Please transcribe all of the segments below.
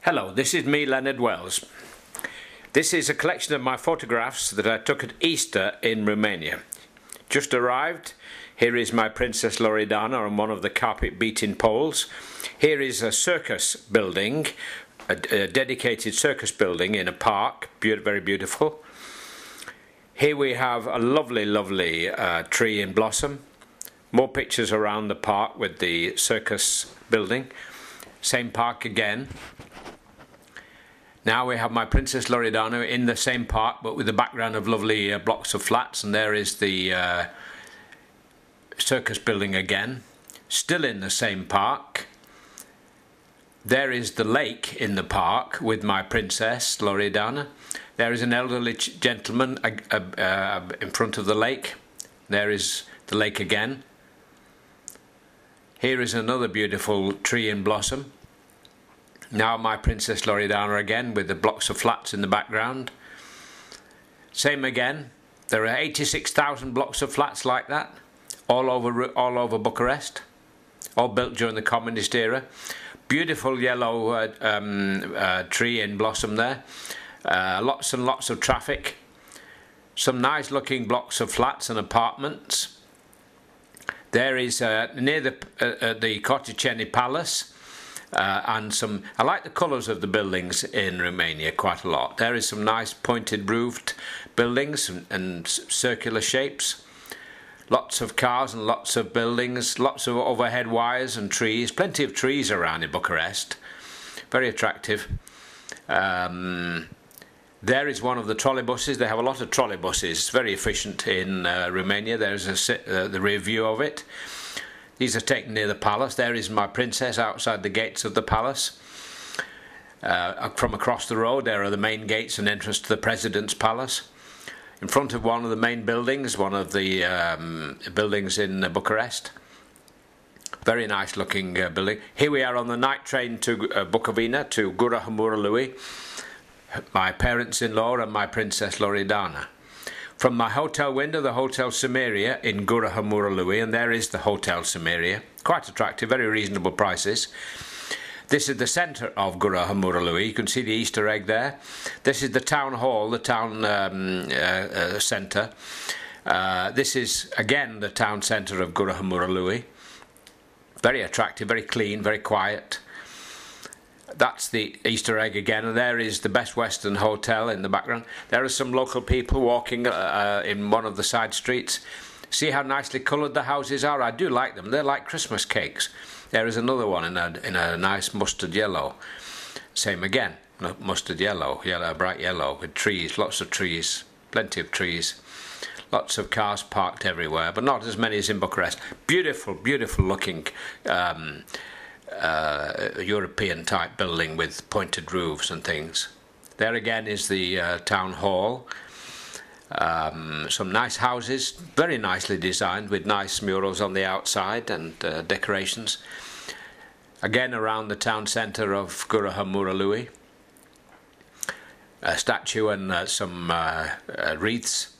Hello, this is me, Leonard Wells. This is a collection of my photographs that I took at Easter in Romania. Just arrived. Here is my Princess Loredana on one of the carpet-beating poles. Here is a circus building, a dedicated circus building in a park, very beautiful. Here we have a lovely tree in blossom. More pictures around the park with the circus building. Same park again. Now we have my Princess Loredana in the same park, but with the background of lovely blocks of flats, and there is the circus building again, still in the same park. There is the lake in the park with my Princess Loredana. There is an elderly gentleman in front of the lake. There is the lake again. Here is another beautiful tree in blossom. Now my Princess Loredana again with the blocks of flats in the background. Same again. There are 86,000 blocks of flats like that all over Bucharest, all built during the communist era. Beautiful yellow tree in blossom there. Lots and lots of traffic. Some nice looking blocks of flats and apartments. There is near the Cotroceni Palace. And I like the colours of the buildings in Romania quite a lot. There is some nice pointed roofed buildings and circular shapes. Lots of cars and lots of buildings, lots of overhead wires and trees. Plenty of trees around in Bucharest. Very attractive. There is one of the trolleybuses. They have a lot of trolleybuses. Very efficient in Romania. There's the rear view of it. These are taken near the palace. There is my princess outside the gates of the palace. From across the road there are the main gates and entrance to the president's palace. In front of one of the main buildings, one of the buildings in Bucharest. Very nice looking building. Here we are on the night train to Bucovina, to Gura Hamurului. My parents-in-law and my Princess Loredana. From my hotel window, the Hotel Samaria in Gura Hamurului, and there is the Hotel Samaria. Quite attractive, very reasonable prices. This is the centre of Gura Hamurului. You can see the Easter egg there. This is the town hall, the town centre. This is again the town centre of Gura Hamurului. Very attractive, very clean, very quiet. That's the Easter egg again, and there is the Best Western Hotel in the background. There are some local people walking in one of the side streets. See how nicely coloured the houses are? I do like them. They're like Christmas cakes. There is another one in a nice mustard yellow. Same again, mustard yellow, bright yellow, with trees, lots of trees, plenty of trees. Lots of cars parked everywhere, but not as many as in Bucharest. Beautiful, beautiful looking European type building with pointed roofs and things. There again is the town hall. Some nice houses, very nicely designed with nice murals on the outside and decorations. Again around the town centre of Gura Hamurului. A statue and some wreaths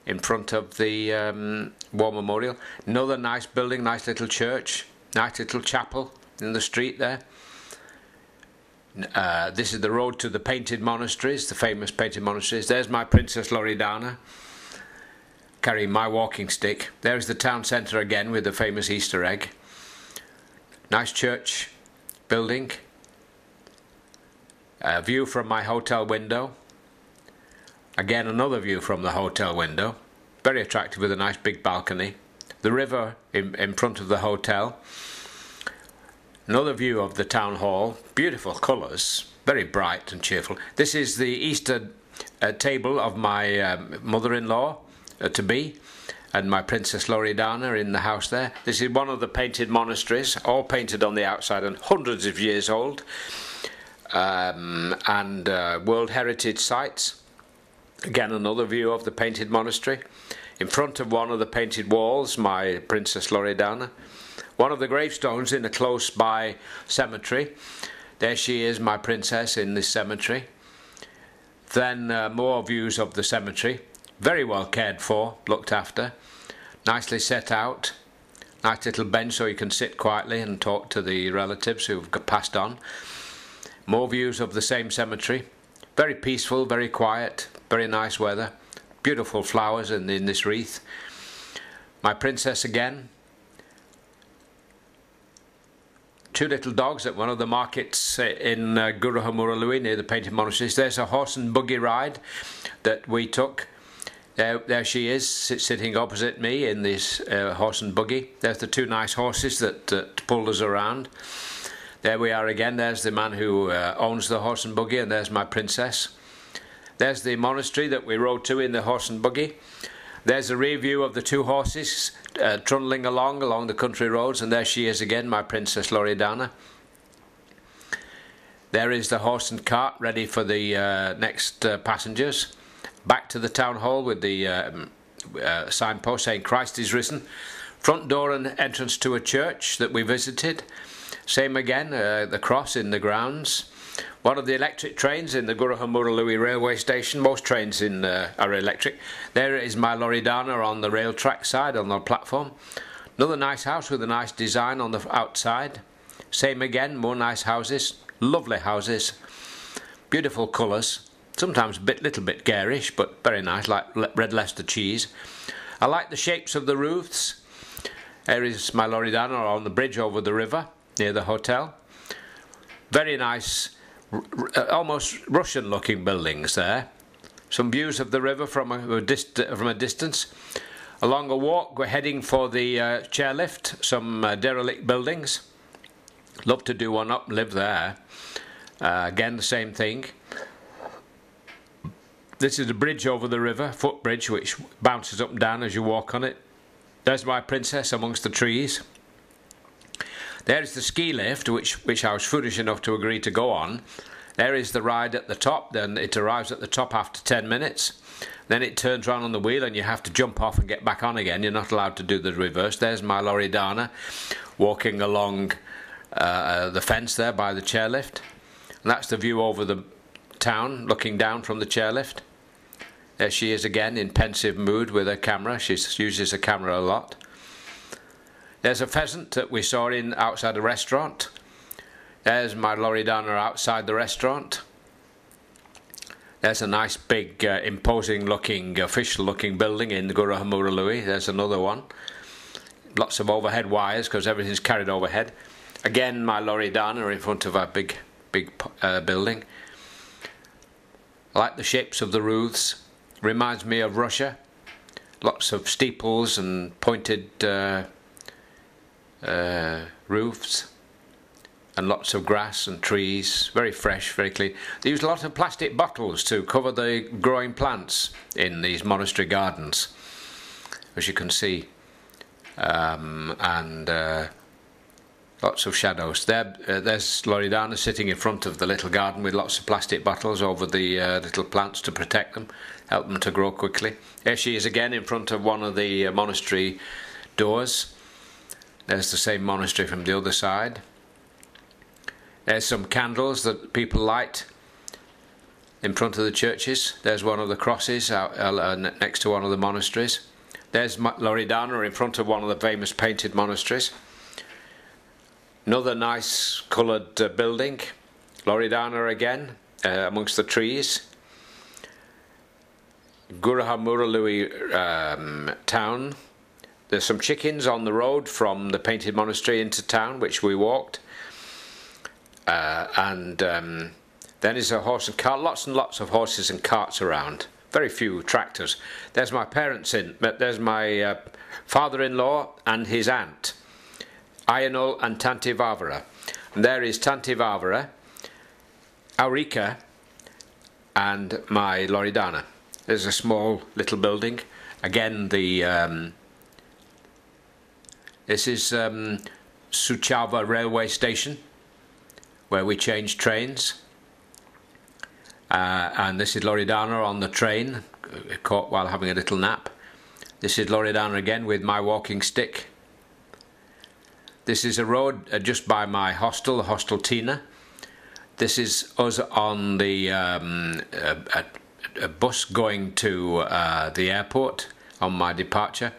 in front of the war memorial. Another nice building, nice little church, nice little chapel in the street there. This is the road to the painted monasteries, the famous painted monasteries. There's my Princess Loredana carrying my walking stick. There's the town centre again with the famous Easter egg. Nice church building. A view from my hotel window. Again another view from the hotel window. Very attractive with a nice big balcony. The river in front of the hotel. Another view of the town hall, beautiful colours, very bright and cheerful. This is the Easter table of my mother-in-law to be, and my Princess Loredana in the house there. This is one of the painted monasteries, all painted on the outside and hundreds of years old, and World Heritage Sites. Again another view of the painted monastery. In front of one of the painted walls, my Princess Loredana. One of the gravestones in a close by cemetery. There she is, my princess, in this cemetery. Then more views of the cemetery. Very well cared for, looked after. Nicely set out. Nice little bench so you can sit quietly and talk to the relatives who've passed on. More views of the same cemetery. Very peaceful, very quiet, very nice weather. Beautiful flowers in this wreath. My princess again. Two little dogs at one of the markets in Gurrahumuralui near the Painted Monasteries. There's a horse and buggy ride that we took. There she is, sitting opposite me in this horse and buggy. There's the two nice horses that pulled us around. There we are again. There's the man who owns the horse and buggy, and there's my princess. There's the monastery that we rode to in the horse and buggy. There's a rear view of the two horses trundling along the country roads, and there she is again, my princess Loredana. There is the horse and cart ready for the next passengers. Back to the town hall with the signpost saying Christ is risen. Front door and entrance to a church that we visited. Same again, the cross in the grounds. One of the electric trains in the Gurrahumuralui railway station. Most trains are electric. There is my Loredana on the rail track side on the platform. Another nice house with a nice design on the outside. Same again, more nice houses. Lovely houses. Beautiful colours. Sometimes a little bit garish, but very nice, like red Leicester cheese. I like the shapes of the roofs. There is my Loredana on the bridge over the river near the hotel. Very nice, almost Russian-looking buildings there. Some views of the river from a distance. Along a walk, we're heading for the chairlift. Some derelict buildings. Love to do one up and live there. Again, the same thing. This is a bridge over the river, footbridge, which bounces up and down as you walk on it. There's my princess amongst the trees. There's the ski lift, which I was foolish enough to agree to go on. There is the ride at the top. Then it arrives at the top after 10 minutes. Then it turns around on the wheel and you have to jump off and get back on again. You're not allowed to do the reverse. There's my Loredana walking along the fence there by the chairlift. And that's the view over the town, looking down from the chairlift. There she is again in pensive mood with her camera. She uses a camera a lot. There's a pheasant that we saw outside a restaurant. There's my Loredana outside the restaurant. There's a nice big imposing looking, official looking building in Gurrahumuralui. There's another one. Lots of overhead wires because everything's carried overhead. Again my Loredana in front of a big building. I like the shapes of the roofs. Reminds me of Russia. Lots of steeples and pointed roofs, and lots of grass and trees. Very fresh, very clean. They use a lot of plastic bottles to cover the growing plants in these monastery gardens, as you can see, and lots of shadows. There's Loredana sitting in front of the little garden with lots of plastic bottles over the little plants to protect them, help them to grow quickly. There she is again in front of one of the monastery doors. There's the same monastery from the other side. There's some candles that people light in front of the churches. There's one of the crosses out next to one of the monasteries. There's Loredana in front of one of the famous painted monasteries. Another nice coloured building. Loredana again amongst the trees. Gurrahumuralui town. There's some chickens on the road from the painted monastery into town, which we walked. Then is a horse and cart. Lots and lots of horses and carts around. Very few tractors. There's my parents there's my father-in-law and his aunt, Ionul and Tanti Varvara. And there is Tanti Varvara, Aurica, and my Loredana. There's a small little building. Again, this is Suceava railway station, where we change trains. And this is Loredana on the train, caught while having a little nap. This is Loredana again with my walking stick. This is a road just by my hostel, the Hostel Tina. This is us on the a bus going to the airport on my departure.